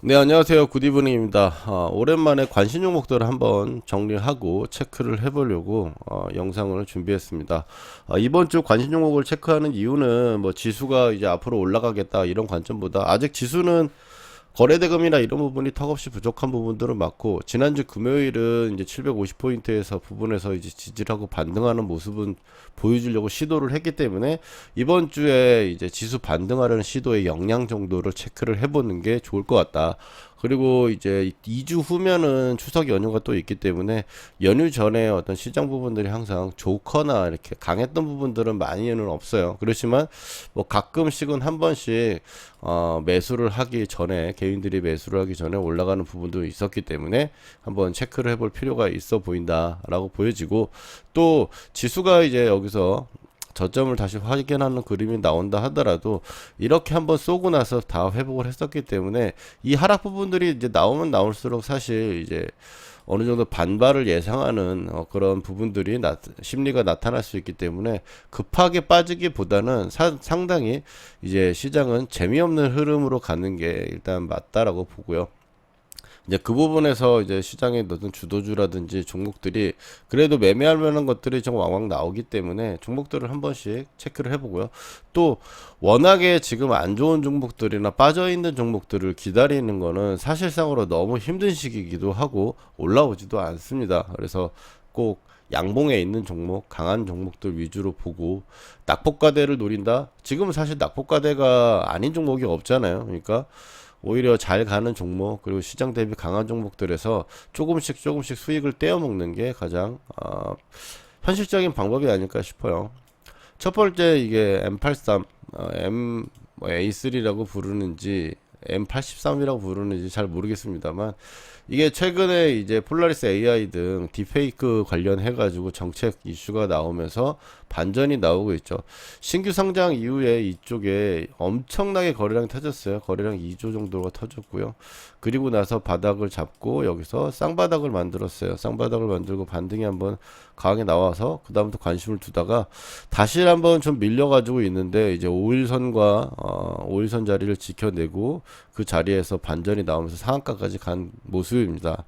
네, 안녕하세요. 굿이브닝입니다. 오랜만에 관심 종목들을 한번 정리하고 체크를 해보려고 영상을 준비했습니다. 이번 주 관심 종목을 체크하는 이유는 뭐 지수가 이제 앞으로 올라가겠다 이런 관점보다 아직 지수는 거래대금이나 이런 부분이 턱없이 부족한 부분들은 많고, 지난주 금요일은 이제 750포인트에서 부분에서 이제 지지하고 반등하는 모습은 보여주려고 시도를 했기 때문에 이번 주에 이제 지수 반등하려는 시도의 역량 정도를 체크를 해보는 게 좋을 것 같다. 그리고 이제 2주 후면은 추석 연휴가 또 있기 때문에 연휴 전에 어떤 시장 부분들이 항상 좋거나 이렇게 강했던 부분들은 많이는 없어요. 그렇지만 뭐 가끔씩은 한 번씩 매수를 하기 전에, 개인들이 매수를 하기 전에 올라가는 부분도 있었기 때문에 한번 체크를 해볼 필요가 있어 보인다라고 보여지고, 또 지수가 이제 여기서 저점을 다시 확인하는 그림이 나온다 하더라도 이렇게 한번 쏘고 나서 다 회복을 했었기 때문에 이 하락 부분들이 이제 나오면 나올수록 사실 이제 어느 정도 반발을 예상하는 그런 부분들이 심리가 나타날 수 있기 때문에 급하게 빠지기보다는 상당히 이제 시장은 재미없는 흐름으로 가는 게 일단 맞다라고 보고요. 이제 그 부분에서 이제 시장의 어떤 주도주라든지 종목들이 그래도 매매할 만한 것들이 좀 왕왕 나오기 때문에 종목들을 한 번씩 체크를 해보고요. 또 워낙에 지금 안 좋은 종목들이나 빠져있는 종목들을 기다리는 거는 사실상으로 너무 힘든 시기이기도 하고 올라오지도 않습니다. 그래서 꼭 양봉에 있는 종목, 강한 종목들 위주로 보고, 낙폭과대를 노린다? 지금은 사실 낙폭과대가 아닌 종목이 없잖아요. 그러니까 오히려 잘 가는 종목, 그리고 시장 대비 강한 종목들에서 조금씩 수익을 떼어 먹는 게 가장 현실적인 방법이 아닐까 싶어요. 첫 번째, 이게 M83, M A3라고 부르는지 M83이라고 부르는지 잘 모르겠습니다만, 이게 최근에 이제 폴라리스 AI 등 딥페이크 관련해 가지고 정책 이슈가 나오면서 반전이 나오고 있죠. 신규 상장 이후에 이쪽에 엄청나게 거래량이 터졌어요. 거래량 2조 정도가 터졌고요. 그리고 나서 바닥을 잡고 여기서 쌍바닥을 만들었어요. 쌍바닥을 만들고 반등이 한번 강하게 나와서 그 다음부터 관심을 두다가 다시 한번 좀 밀려가지고 있는데, 이제 5일선과 5일선 자리를 지켜내고 그 자리에서 반전이 나오면서 상한가까지 간 모습입니다.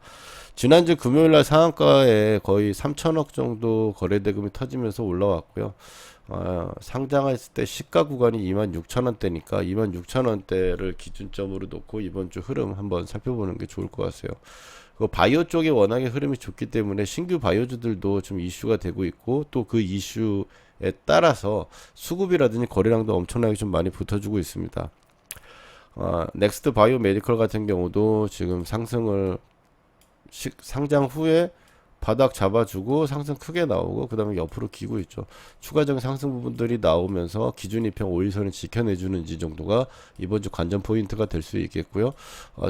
지난주 금요일날 상한가에 거의 3천억 정도 거래대금이 터지면서 올라왔고요. 상장했을 때 시가 구간이 26,000원대니까 26,000원대를 기준점으로 놓고 이번 주 흐름 한번 살펴보는 게 좋을 것 같아요. 그 바이오 쪽에 워낙에 흐름이 좋기 때문에 신규 바이오주들도 좀 이슈가 되고 있고, 또 그 이슈에 따라서 수급이라든지 거래량도 엄청나게 좀 많이 붙어주고 있습니다. 넥스트 바이오 메디컬 같은 경우도 지금 상승을 상장 후에 바닥 잡아주고 상승 크게 나오고 그 다음에 옆으로 기고 있죠. 추가적인 상승 부분들이 나오면서 기준 이평 5일선을 지켜내주는지 정도가 이번 주 관전 포인트가 될 수 있겠고요.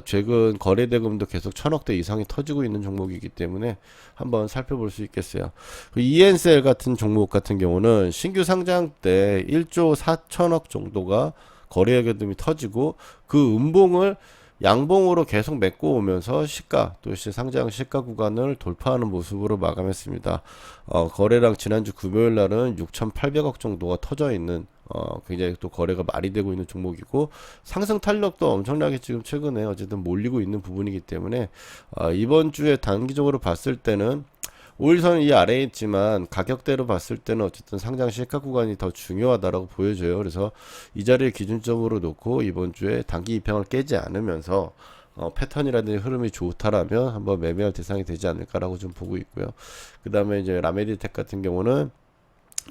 최근 거래 대금도 계속 1,000억대 이상이 터지고 있는 종목이기 때문에 한번 살펴볼 수 있겠어요. ENCL 같은 종목 같은 경우는 신규 상장 때 1조 4천억 정도가 거래 대금이 터지고 그 음봉을 양봉으로 계속 메꿔 오면서 시가, 또 상장 시가 구간을 돌파하는 모습으로 마감했습니다. 거래량 지난주 금요일 날은 6,800억 정도가 터져 있는 굉장히 또 거래가 많이 되고 있는 종목이고, 상승 탄력도 엄청나게 지금 최근에 어쨌든 몰리고 있는 부분이기 때문에 이번 주에 단기적으로 봤을 때는 5일선은 이 아래에 있지만 가격대로 봤을 때는 어쨌든 상장 시가 구간이 더 중요하다라고 보여져요. 그래서 이 자리를 기준점으로 놓고 이번 주에 단기 이평을 깨지 않으면서 패턴이라든지 흐름이 좋다라면 한번 매매할 대상이 되지 않을까라고 좀 보고 있고요. 그 다음에 이제 라메디텍 같은 경우는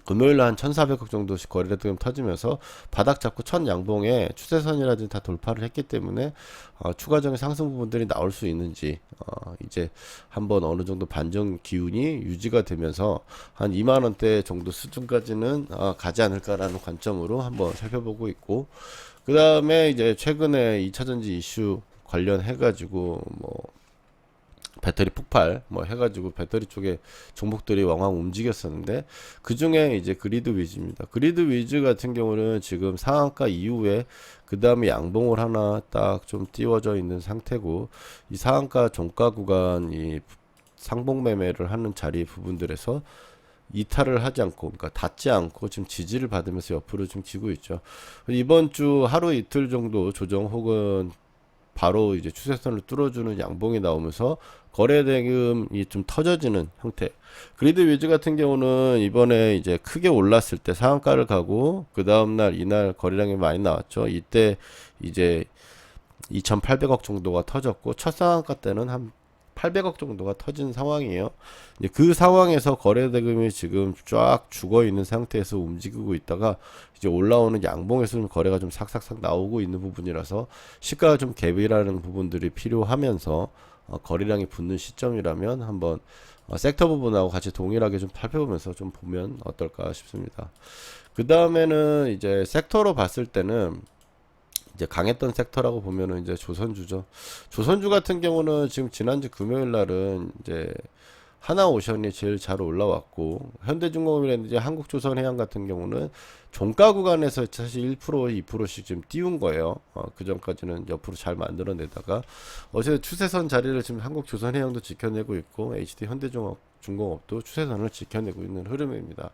금요일날 한 1,400억 정도씩 거래대금 터지면서 바닥 잡고 첫 양봉에 추세선이라든지 다 돌파를 했기 때문에 추가적인 상승 부분들이 나올 수 있는지, 이제 한번 어느 정도 반전 기운이 유지가 되면서 한 2만원대 정도 수준까지는 가지 않을까라는 관점으로 한번 살펴보고 있고, 그 다음에 이제 최근에 2차전지 이슈 관련해 가지고 뭐 배터리 폭발 뭐 해가지고 배터리 쪽에 종목들이 왕왕 움직였었는데, 그 중에 이제 그리드 위즈입니다. 그리드 위즈 같은 경우는 지금 상한가 이후에 그 다음에 양봉을 하나 딱 좀 띄워져 있는 상태고, 이 상한가 종가 구간 이 상봉 매매를 하는 자리 부분들에서 이탈을 하지 않고, 그러니까 닿지 않고 지금 지지를 받으면서 옆으로 좀 지고 있죠. 이번 주 하루 이틀 정도 조정 혹은 바로 이제 추세선을 뚫어주는 양봉이 나오면서 거래 대금이 좀 터져지는 형태. 그리드 위즈 같은 경우는 이번에 이제 크게 올랐을 때 상한가를 가고 그 다음날 이날 거래량이 많이 나왔죠. 이때 이제 2,800억 정도가 터졌고 첫 상한가 때는 한 800억 정도가 터진 상황이에요. 이제 그 상황에서 거래 대금이 지금 쫙 죽어 있는 상태에서 움직이고 있다가 이제 올라오는 양봉에서 좀 거래가 좀 삭삭삭 나오고 있는 부분이라서 시가가 좀 갭이라는 부분들이 필요하면서 거래량이 붙는 시점이라면 한번 섹터 부분하고 같이 동일하게 좀 살펴보면서 좀 보면 어떨까 싶습니다. 그 다음에는 이제 섹터로 봤을 때는 이제 강했던 섹터라고 보면은 이제 조선주죠. 조선주 같은 경우는 지금 지난주 금요일 날은 이제 하나오션이 제일 잘 올라왔고 현대중공업이라든지 한국조선해양 같은 경우는 종가 구간에서 사실 1% 2%씩 지금 띄운 거예요. 그 전까지는 옆으로 잘 만들어내다가 어제 추세선 자리를 지금 한국조선해양도 지켜내고 있고 HD 현대중공업도 추세선을 지켜내고 있는 흐름입니다.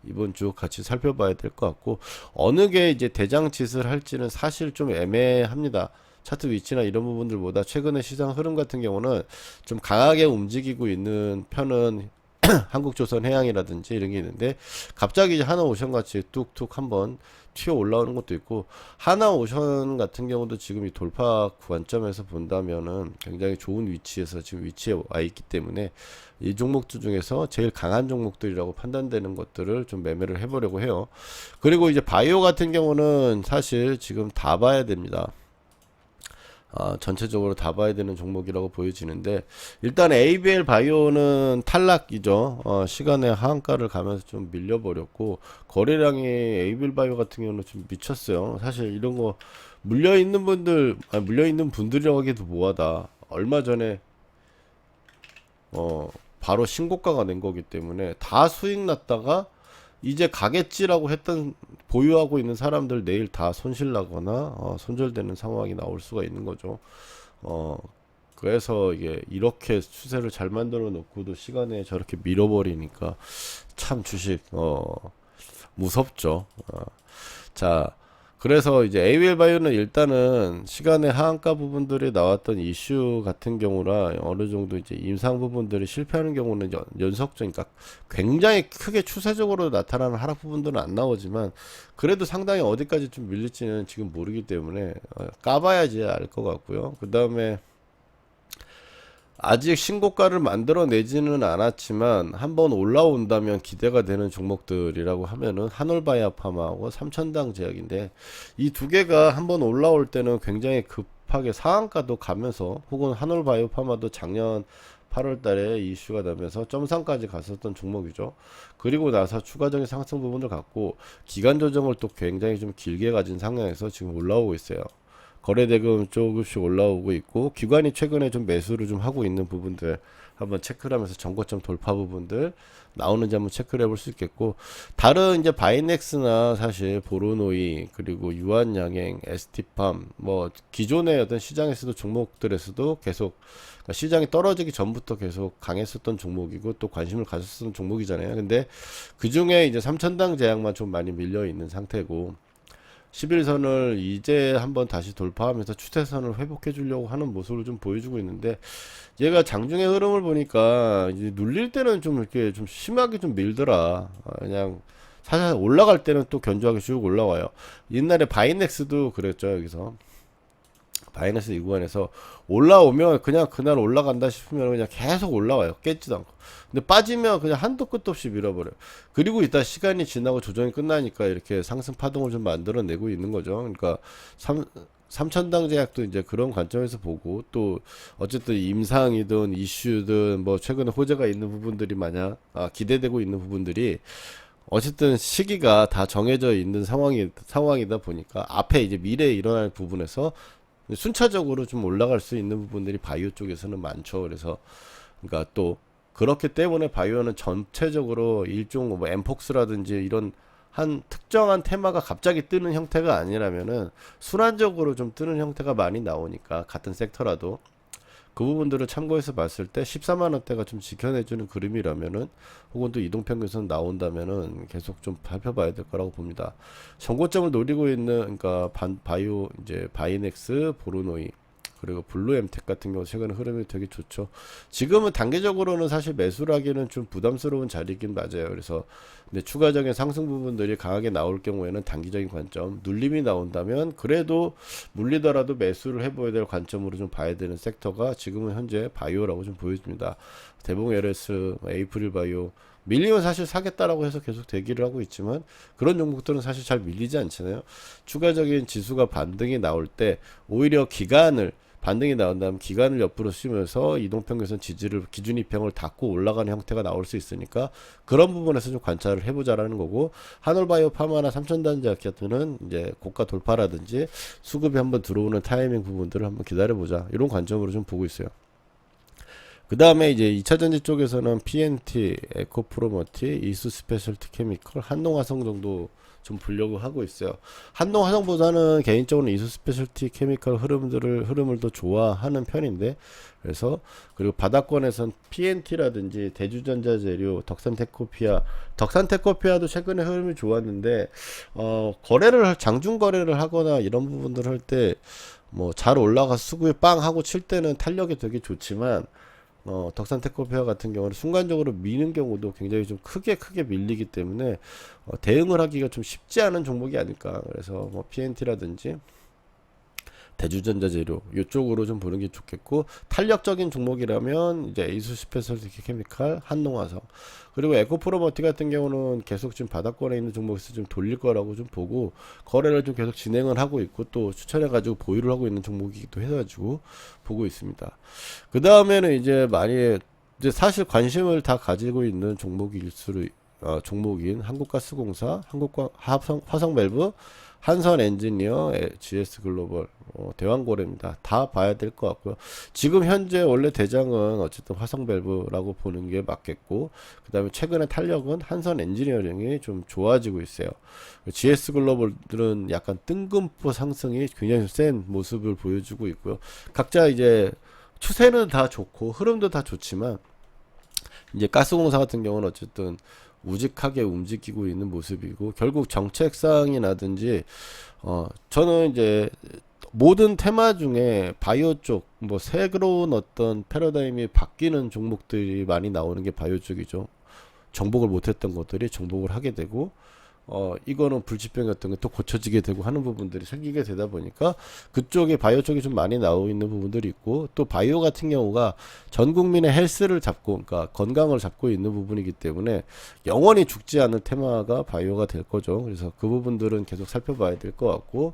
이번 주 같이 살펴봐야 될 것 같고 어느 게 이제 대장짓을 할지는 사실 좀 애매합니다. 차트 위치나 이런 부분들보다 최근의 시장 흐름 같은 경우는 좀 강하게 움직이고 있는 편은 한국조선해양이라든지 이런 게 있는데 갑자기 이제 하나오션 같이 뚝뚝 한번 튀어 올라오는 것도 있고 하나오션 같은 경우도 지금 이 돌파 관점에서 본다면은 굉장히 좋은 위치에서 지금 위치에 와 있기 때문에 이 종목들 중에서 제일 강한 종목들이라고 판단되는 것들을 좀 매매를 해보려고 해요. 그리고 이제 바이오 같은 경우는 사실 지금 다 봐야 됩니다. 전체적으로 다 봐야 되는 종목이라고 보여지는데 일단 ABL 바이오는 탈락이죠. 시간의 하한가를 가면서 좀 밀려버렸고 거래량이 ABL 바이오 같은 경우는 좀 미쳤어요. 사실 이런 거 물려있는 분들 물려있는 분들이라고 하기도 뭐하다. 얼마 전에 바로 신고가가 낸 거기 때문에 다 수익 났다가 이제 가겠지라고 했던 보유하고 있는 사람들 내일 다 손실 나거나 손절되는 상황이 나올 수가 있는 거죠. 그래서 이게 이렇게 추세를 잘 만들어 놓고도 시간에 저렇게 밀어버리니까 참 주식 무섭죠. 자, 그래서 이제 ABL 바이오는 일단은 시간의 하한가 부분들이 나왔던 이슈 같은 경우라 어느 정도 이제 임상 부분들이 실패하는 경우는 연속적, 그러니까 굉장히 크게 추세적으로 나타나는 하락 부분들은 안 나오지만 그래도 상당히 어디까지 좀 밀릴지는 지금 모르기 때문에 까봐야지 알 것 같고요. 그 다음에 아직 신고가를 만들어내지는 않았지만 한번 올라온다면 기대가 되는 종목들이라고 하면은 한올바이오파마하고 삼천당 제약인데 이 두 개가 한번 올라올 때는 굉장히 급하게 상한가도 가면서 혹은 한올바이오파마도 작년 8월 달에 이슈가 나면서 점상까지 갔었던 종목이죠. 그리고 나서 추가적인 상승 부분을 갖고 기간 조정을 또 굉장히 좀 길게 가진 상황에서 지금 올라오고 있어요. 거래대금 조금씩 올라오고 있고 기관이 최근에 좀 매수를 좀 하고 있는 부분들 한번 체크를 하면서 전고점 돌파 부분들 나오는지 한번 체크를 해볼 수 있겠고 다른 이제 바이넥스나 사실 보르노이 그리고 유한양행, ST팜 뭐 기존의 어떤 시장에서도 종목들에서도 계속 그러니까 시장이 떨어지기 전부터 계속 강했었던 종목이고 또 관심을 가졌었던 종목이잖아요. 근데 그 중에 이제 삼천당 제약만 좀 많이 밀려 있는 상태고 11선을 이제 한번 다시 돌파하면서 추세선을 회복해 주려고 하는 모습을 좀 보여주고 있는데 얘가 장중의 흐름을 보니까 이제 눌릴 때는 좀 이렇게 좀 심하게 좀 밀더라. 그냥 사실 올라갈 때는 또 견조하게 쭉 올라와요. 옛날에 바이넥스도 그랬죠. 여기서 바이낸스 이 구간에서 올라오면 그냥 그날 올라간다 싶으면 그냥 계속 올라와요. 깨지도 않고. 근데 빠지면 그냥 한도 끝도 없이 밀어버려요. 그리고 이따 시간이 지나고 조정이 끝나니까 이렇게 상승 파동을 좀 만들어내고 있는 거죠. 그러니까 삼천당 제약도 이제 그런 관점에서 보고 또 어쨌든 임상이든 이슈든 뭐 최근에 호재가 있는 부분들이 마냥 기대되고 있는 부분들이 어쨌든 시기가 다 정해져 있는 상황이다 보니까 앞에 이제 미래에 일어날 부분에서 순차적으로 좀 올라갈 수 있는 부분들이 바이오 쪽에서는 많죠. 그래서 그러니까 또 그렇기 때문에 바이오는 전체적으로 일종 뭐 엠폭스라든지 이런 한 특정한 테마가 갑자기 뜨는 형태가 아니라면은 순환적으로 좀 뜨는 형태가 많이 나오니까 같은 섹터라도 그 부분들을 참고해서 봤을 때 14만원대가 좀 지켜내주는 그림이라면은 혹은 또 이동평균선 나온다면은 계속 좀 살펴봐야 될 거라고 봅니다. 전고점을 노리고 있는 그러니까 바이오 이제 바이넥스, 보르노이 그리고 블루엠텍 같은 경우 최근에 흐름이 되게 좋죠. 지금은 단기적으로는 사실 매수를 하기는 좀 부담스러운 자리이긴 맞아요. 그래서 근데 추가적인 상승 부분들이 강하게 나올 경우에는 단기적인 관점, 눌림이 나온다면 그래도 물리더라도 매수를 해봐야 될 관점으로 좀 봐야 되는 섹터가 지금은 현재 바이오라고 좀 보여집니다. 대봉 LS, 에이프릴 바이오, 밀리면 사실 사겠다라고 해서 계속 대기를 하고 있지만 그런 종목들은 사실 잘 밀리지 않잖아요. 추가적인 지수가 반등이 나올 때 오히려 반등이 나온다면 기간을 옆으로 쓰면서 이동평균선 지지를 기준 이평을 닫고 올라가는 형태가 나올 수 있으니까 그런 부분에서 좀 관찰을 해보자라는 거고, 한올바이오 파마나 삼천단지 같은 이제 고가 돌파라든지 수급이 한번 들어오는 타이밍 부분들을 한번 기다려보자, 이런 관점으로 좀 보고 있어요. 그 다음에 이제 2차전지 쪽에서는 PNT, 에코프로머티, 이수스페셜티 케미컬, 한농화성 정도 좀 보려고 하고 있어요. 한농화성보다는 개인적으로 이수스페셜티 케미컬 흐름을 더 좋아하는 편인데, 그래서 그리고 바닥권에선 PNT라든지 대주전자재료, 덕산테코피아도 최근에 흐름이 좋았는데 장중 거래를 하거나 이런 부분들을 할 때 뭐 잘 올라가 수급이 빵 하고 칠 때는 탄력이 되게 좋지만 덕산테크페어 같은 경우는 순간적으로 미는 경우도 굉장히 좀 크게 밀리기 때문에 대응을 하기가 좀 쉽지 않은 종목이 아닐까. 그래서 뭐 PNT라든지 대주전자재료 이쪽으로 좀 보는 게 좋겠고, 탄력적인 종목이라면 이제 에이수 스페셜티 케미칼, 한농화성, 그리고 에코프로머티 같은 경우는 계속 지금 바닥권에 있는 종목에서 좀 돌릴 거라고 좀 보고 거래를 좀 계속 진행을 하고 있고 또 추천해 가지고 보유를 하고 있는 종목이기도 해가지고 보고 있습니다. 그 다음에는 이제 이제 사실 관심을 다 가지고 있는 종목인 한국가스공사, 화성밸브, 한선엔지니어, GS글로벌, 대왕고래입니다. 다 봐야 될 것 같고요. 지금 현재 원래 대장은 어쨌든 화성밸브라고 보는 게 맞겠고, 그 다음에 최근에 탄력은 한선엔지니어링이 좀 좋아지고 있어요. GS글로벌들은 약간 뜬금포 상승이 굉장히 센 모습을 보여주고 있고요. 각자 이제 추세는 다 좋고 흐름도 다 좋지만 이제 가스공사 같은 경우는 어쨌든 우직하게 움직이고 있는 모습이고, 결국 정책상이라든지 저는 이제 모든 테마 중에 바이오 쪽, 뭐 새로운 어떤 패러다임이 바뀌는 종목들이 많이 나오는 게 바이오 쪽이죠. 정복을 못했던 것들이 정복을 하게 되고, 이거는 불치병 같은 게 또 고쳐지게 되고 하는 부분들이 생기게 되다 보니까 그쪽에 바이오 쪽이 좀 많이 나오고 있는 부분들이 있고, 또 바이오 같은 경우가 전 국민의 헬스를 잡고, 그러니까 건강을 잡고 있는 부분이기 때문에 영원히 죽지 않을 테마가 바이오가 될 거죠. 그래서 그 부분들은 계속 살펴봐야 될 것 같고,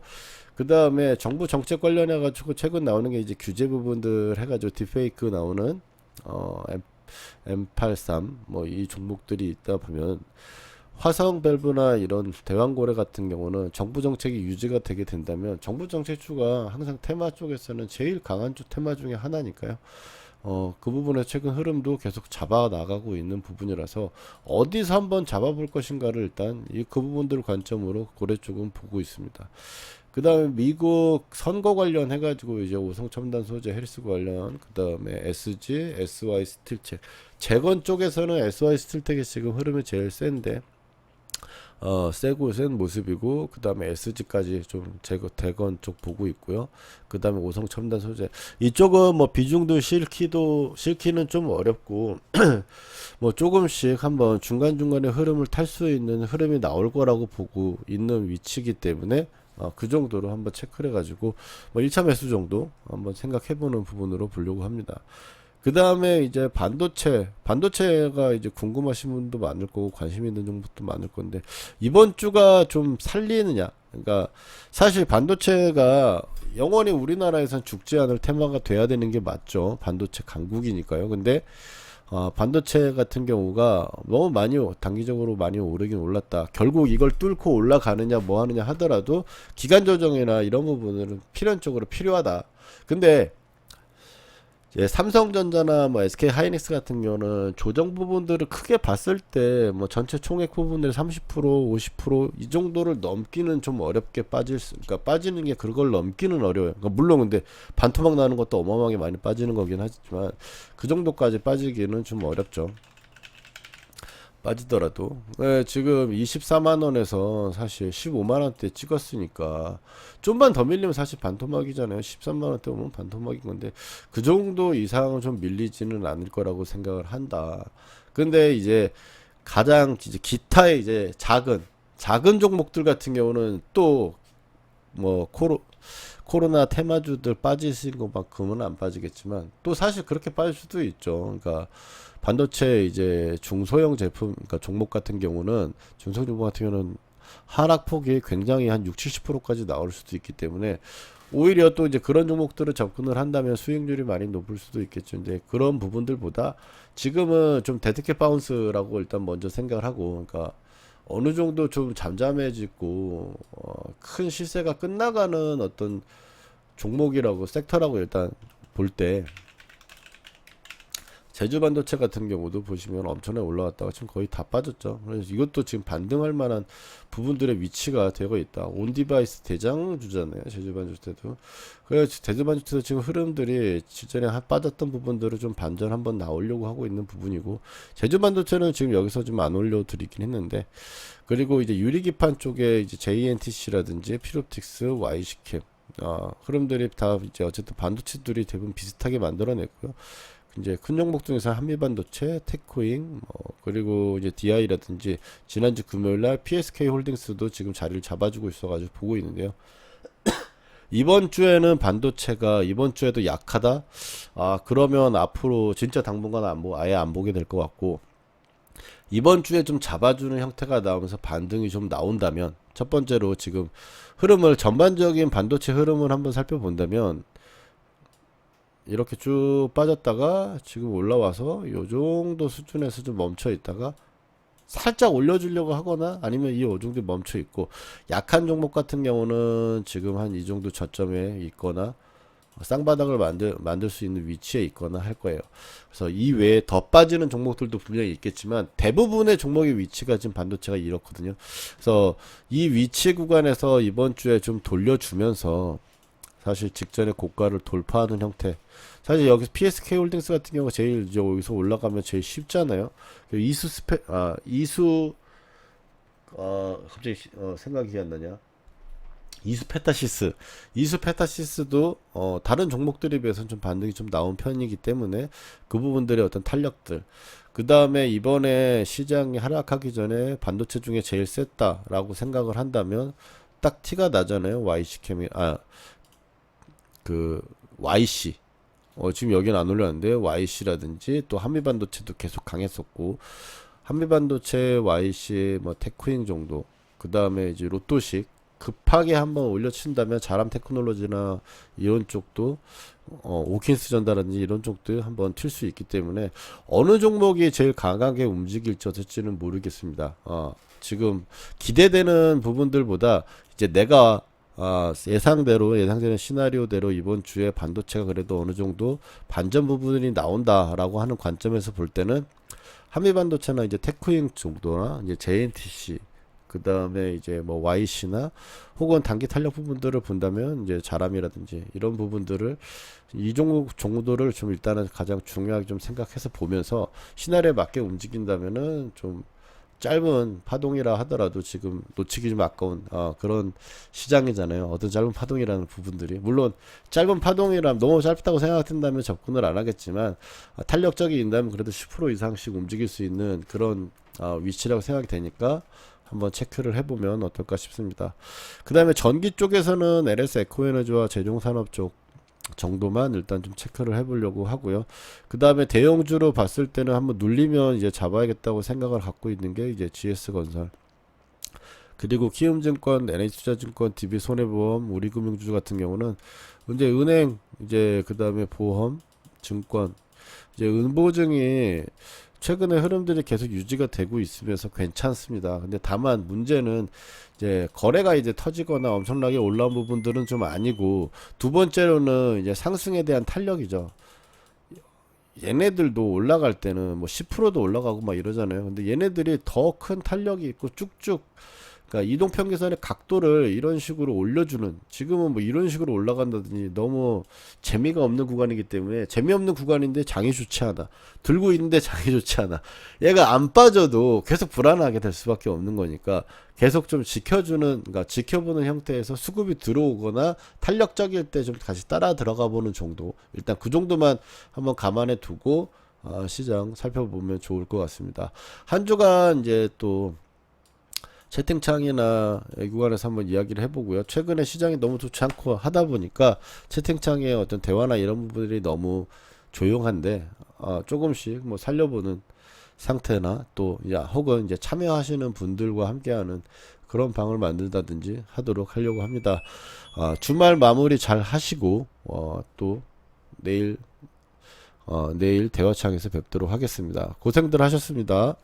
그 다음에 정부 정책 관련해 가지고 최근 나오는 게 이제 규제 부분들 해가지고 딥페이크 나오는 M83 뭐 이 종목들이 있다 보면, 화성밸브나 이런 대왕고래 같은 경우는 정부 정책이 유지가 되게 된다면 정부 정책주가 항상 테마 쪽에서는 제일 강한 테마 중에 하나니까요. 그 부분에 최근 흐름도 계속 잡아 나가고 있는 부분이라서 어디서 한번 잡아볼 것인가를 일단 그 부분들을 관점으로 고래 쪽은 보고 있습니다. 그 다음에 미국 선거 관련 해가지고 이제 오성첨단 소재 헬스 관련, 그 다음에 SG, SY 스틸텍, 재건 쪽에서는 SY 스틸텍이 지금 흐름이 제일 센데 세고 센 모습이고, 그 다음에 SG까지 좀 대건 쪽 보고 있고요. 그 다음에 오성 첨단 소재 이쪽은 뭐 비중도 실기는 좀 어렵고 뭐 조금씩 한번 중간중간에 흐름을 탈 수 있는 흐름이 나올 거라고 보고 있는 위치이기 때문에 그 정도로 한번 체크를 해가지고 뭐 1차 매수 정도 한번 생각해보는 부분으로 보려고 합니다. 그 다음에 이제 반도체가 이제 궁금하신 분도 많을 거고 관심 있는 종목도 많을 건데, 이번 주가 좀 살리느냐, 그러니까 사실 반도체가 영원히 우리나라에선 죽지 않을 테마가 돼야 되는 게 맞죠. 반도체 강국이니까요. 근데 반도체 같은 경우가 너무 단기적으로 많이 오르긴 올랐다. 결국 이걸 뚫고 올라가느냐 뭐 하느냐 하더라도 기간 조정이나 이런 부분은 필연적으로 필요하다. 근데 삼성전자나 뭐 SK 하이닉스 같은 경우는 조정 부분들을 크게 봤을 때 뭐 전체 총액 부분들 30%, 50%이 정도를 넘기는 좀 어렵게 그러니까 빠지는 게 그걸 넘기는 어려워요. 그러니까 물론 근데 반토막 나는 것도 어마어마하게 많이 빠지는 거긴 하지만 그 정도까지 빠지기는 좀 어렵죠. 빠지더라도 네, 지금 24만 원에서 사실 15만 원대 찍었으니까 좀만 더 밀리면 사실 반토막이잖아요. 13만 원대 오면 반토막인 건데 그 정도 이상은 좀 밀리지는 않을 거라고 생각을 한다. 근데 이제 가장 이제 기타의 이제 작은 종목들 같은 경우는 또 뭐 코로나 테마주들 빠지신 것만큼은 안 빠지겠지만 또 사실 그렇게 빠질 수도 있죠. 그러니까 반도체 이제 중소형 제품 그러니까 종목 같은 경우는 중소형 종목 같은 경우는 하락폭이 굉장히 한 6, 70%까지 나올 수도 있기 때문에 오히려 또 이제 그런 종목들을 접근을 한다면 수익률이 많이 높을 수도 있겠죠. 이제 그런 부분들보다 지금은 좀 데드캣 바운스라고 일단 먼저 생각을 하고 그러니까 어느 정도 좀 잠잠해지고 큰 시세가 끝나가는 어떤 종목이라고 섹터라고 일단 볼 때 제주반도체 같은 경우도 보시면 엄청나게 올라갔다가 지금 거의 다 빠졌죠. 그래서 이것도 지금 반등할 만한 부분들의 위치가 되고 있다. 온디바이스 대장주잖아요. 제주반도체도. 그래서 제주반도체도 지금 흐름들이 실전에 빠졌던 부분들을 좀 반전 한번 나오려고 하고 있는 부분이고 제주반도체는 지금 여기서 좀 안 올려드리긴 했는데 그리고 이제 유리기판 쪽에 이제 JNTC라든지 필옵틱스, YC캡 흐름들이 다 이제 어쨌든 반도체들이 대부분 비슷하게 만들어냈고요. 이제 큰 종목 중에서 한미반도체, 테코잉, 그리고 이제 DI라든지 지난주 금요일날 PSK 홀딩스도 지금 자리를 잡아주고 있어가지고 보고 있는데요. 이번 주에는 반도체가 이번 주에도 약하다. 그러면 앞으로 진짜 당분간 아예 안 보게 될 것 같고 이번 주에 좀 잡아주는 형태가 나오면서 반등이 좀 나온다면 첫 번째로 지금 흐름을 전반적인 반도체 흐름을 한번 살펴본다면. 이렇게 쭉 빠졌다가 지금 올라와서 요 정도 수준에서 좀 멈춰 있다가 살짝 올려주려고 하거나 아니면 이 정도 멈춰 있고 약한 종목 같은 경우는 지금 한 이 정도 저점에 있거나 쌍바닥을 만들 수 있는 위치에 있거나 할 거예요. 그래서 이 외에 더 빠지는 종목들도 분명히 있겠지만 대부분의 종목의 위치가 지금 반도체가 이렇거든요. 그래서 이 위치 구간에서 이번 주에 좀 돌려주면서 사실 직전에 고가를 돌파하는 형태. 사실 여기서 PSK 홀딩스 같은 경우가 제일 이제 여기서 올라가면 제일 쉽잖아요. 갑자기 생각이 안 나냐? 이수페타시스도 다른 종목들에 비해서는 좀 반등이 좀 나온 편이기 때문에 그 부분들의 어떤 탄력들. 그 다음에 이번에 시장이 하락하기 전에 반도체 중에 제일 셌다라고 생각을 한다면 딱 티가 나잖아요. YC. 지금 여기는 안 올렸는데, YC라든지, 또 한미반도체도 계속 강했었고, 한미반도체, YC, 뭐, 테크인 정도, 그 다음에 이제 로또식, 급하게 한번 올려친다면, 자람 테크놀로지나 이런 쪽도, 오킨스 전다라든지 이런 쪽도 한번 튈 수 있기 때문에, 어느 종목이 제일 강하게 움직일지 어떨지는 모르겠습니다. 지금 기대되는 부분들보다, 이제 내가 예상되는 시나리오대로 이번 주에 반도체가 그래도 어느 정도 반전 부분이 나온다라고 하는 관점에서 볼 때는 한미반도체나 이제 테크잉 정도나 이제 JNTC 그 다음에 이제 뭐 YC나 혹은 단기 탄력 부분들을 본다면 이제 자람이라든지 이런 부분들을 이 종목 정도를 좀 일단은 가장 중요하게 좀 생각해서 보면서 시나리오에 맞게 움직인다면은 좀 짧은 파동이라 하더라도 지금 놓치기 좀 아까운 그런 시장이잖아요. 어떤 짧은 파동이라는 부분들이 물론 짧은 파동이라면 너무 짧다고 생각된다면 접근을 안 하겠지만 탄력적이 있다면 그래도 10% 이상씩 움직일 수 있는 그런 위치라고 생각이 되니까 한번 체크를 해보면 어떨까 싶습니다. 그 다음에 전기 쪽에서는 LS 에코에너지와 제종산업 쪽 정도만 일단 좀 체크를 해보려고 하고요. 그 다음에 대형주로 봤을 때는 한번 눌리면 이제 잡아야겠다고 생각을 갖고 있는 게 이제 GS건설. 그리고 키움증권, NH투자증권, DB손해보험, 우리금융주 같은 경우는 이제 은행, 이제 그 다음에 보험, 증권, 이제 은보증이 최근에 흐름들이 계속 유지가 되고 있으면서 괜찮습니다. 근데 다만 문제는 이제 거래가 이제 터지거나 엄청나게 올라온 부분들은 좀 아니고 두 번째로는 이제 상승에 대한 탄력이죠. 얘네들도 올라갈 때는 뭐 10%도 올라가고 막 이러잖아요. 근데 얘네들이 더 큰 탄력이 있고 쭉쭉 그러니까 이동평균선의 각도를 이런 식으로 올려주는, 지금은 뭐 이런 식으로 올라간다든지 너무 재미가 없는 구간이기 때문에, 재미없는 구간인데 장이 좋지 않아, 들고 있는데 장이 좋지 않아, 얘가 안 빠져도 계속 불안하게 될 수밖에 없는 거니까 계속 좀 지켜주는, 그러니까 지켜보는 형태에서 수급이 들어오거나 탄력적일 때 좀 다시 따라 들어가 보는 정도, 일단 그 정도만 한번 감안해 두고 시장 살펴보면 좋을 것 같습니다. 한 주간 이제 또 채팅창이나 이 구간에서 한번 이야기를 해보고요. 최근에 시장이 너무 좋지 않고 하다 보니까 채팅창의 어떤 대화나 이런 부분들이 너무 조용한데, 조금씩 뭐 살려보는 상태나 또 혹은 이제 참여하시는 분들과 함께하는 그런 방을 만든다든지 하도록 하려고 합니다. 주말 마무리 잘 하시고 또 내일 내일 대화창에서 뵙도록 하겠습니다. 고생들 하셨습니다.